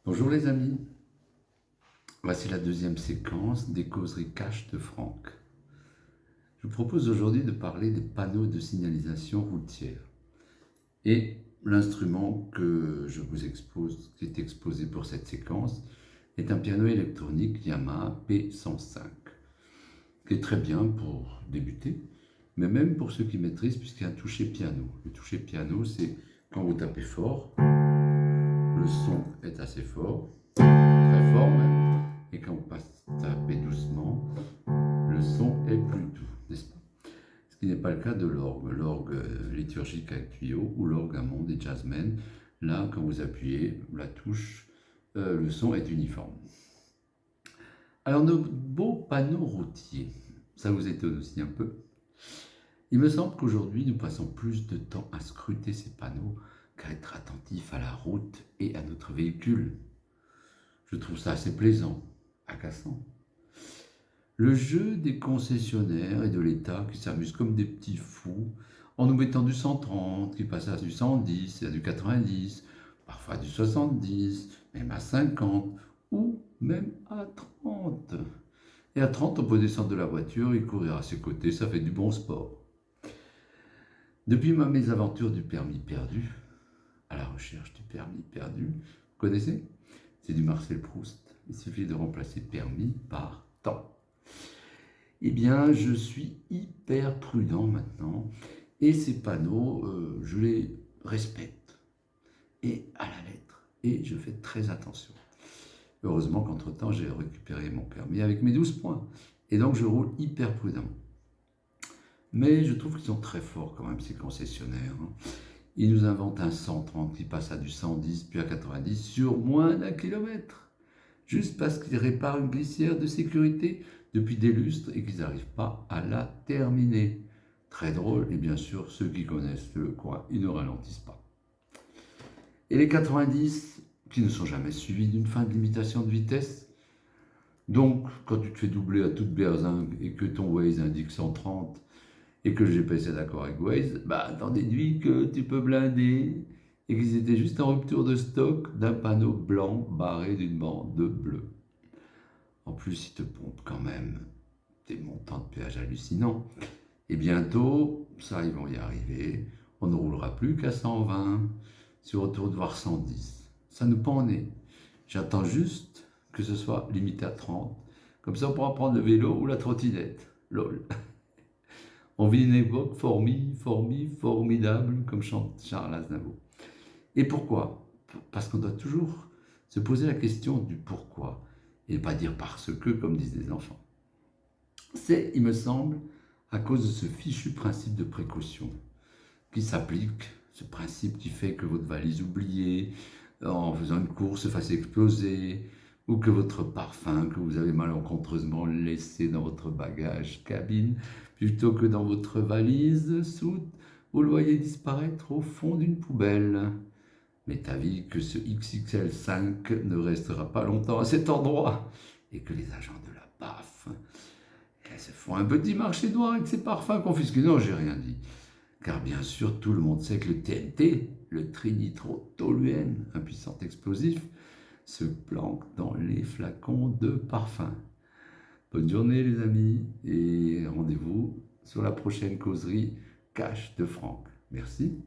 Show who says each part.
Speaker 1: Bonjour les amis, voici la deuxième séquence des causeries cash de Franck. Je vous propose aujourd'hui de parler des panneaux de signalisation routière. Et l'instrument que je vous expose, qui est exposé pour cette séquence, est un piano électronique Yamaha P105, qui est très bien pour débuter, mais même pour ceux qui maîtrisent, puisqu'il y a un toucher piano. Le toucher piano, c'est quand vous tapez fort, le son est assez fort, très fort même, et quand vous tapez doucement, le son est plus doux, n'est-ce pas? Ce qui n'est pas le cas de l'orgue, l'orgue liturgique avec tuyau ou l'orgue à monde des jazzmen. Là, quand vous appuyez la touche, le son est uniforme. Alors, nos beaux panneaux routiers, ça vous étonne aussi un peu? Il me semble qu'aujourd'hui, nous passons plus de temps à scruter ces panneaux qu'à être attentifs à la route et à notre véhicule. Je trouve ça assez plaisant, agaçant. Le jeu des concessionnaires et de l'État qui s'amusent comme des petits fous en nous mettant du 130, qui passe à du 110 et à du 90, parfois à du 70, même à 50 ou même à 30. Et à 30, on peut descendre de la voiture et courir à ses côtés, ça fait du bon sport. Depuis ma mésaventure du permis perdu, à la recherche du permis perdu, vous connaissez? C'est du Marcel Proust. Il suffit de remplacer permis par temps. Eh bien, je suis hyper prudent maintenant. Et ces panneaux, je les respecte. Et à la lettre. Et je fais très attention. Heureusement qu'entre-temps, j'ai récupéré mon permis avec mes 12 points. Et donc, je roule hyper prudent. Mais je trouve qu'ils sont très forts quand même, ces concessionnaires. Ils nous inventent un 130 qui passe à du 110 puis à 90 sur moins d'1 kilomètre. Juste parce qu'ils réparent une glissière de sécurité depuis des lustres et qu'ils n'arrivent pas à la terminer. Très drôle, et bien sûr, ceux qui connaissent le coin, ils ne ralentissent pas. Et les 90 qui ne sont jamais suivis d'une fin de limitation de vitesse. Donc, quand tu te fais doubler à toute berzingue et que ton Waze indique 130 et que le GPS est d'accord avec Waze, t'en déduis que tu peux blinder et qu'ils étaient juste en rupture de stock d'un panneau blanc barré d'une bande bleue. En plus, ils te pompent quand même des montants de péage hallucinants. Et bientôt, ça, ils vont y arriver, on ne roulera plus qu'à 120, sur autour de voir 110. Ça nous pend au nez. J'attends juste que ce soit limité à 30. Comme ça, on pourra prendre le vélo ou la trottinette. Lol. On vit une époque formidable, comme chante Charles Aznavour. Et pourquoi? Parce qu'on doit toujours se poser la question du pourquoi, et pas dire parce que, comme disent les enfants. C'est, il me semble, à cause de ce fichu principe de précaution qui s'applique, ce principe qui fait que votre valise oubliée, en faisant une course, se fasse exploser, ou que votre parfum que vous avez malencontreusement laissé dans votre bagage cabine, plutôt que dans votre valise soute, vous le voyez disparaître au fond d'une poubelle. M'est avis que ce XXL5 ne restera pas longtemps à cet endroit, et que les agents de la BAF se font un petit marché noir avec ces parfums confisqués. Non, j'ai rien dit. Car bien sûr, tout le monde sait que le TNT, le trinitrotoluène, un puissant explosif, se planque dans les flacons de parfum. Bonne journée les amis, et rendez-vous sur la prochaine causerie Cash de Franck. Merci.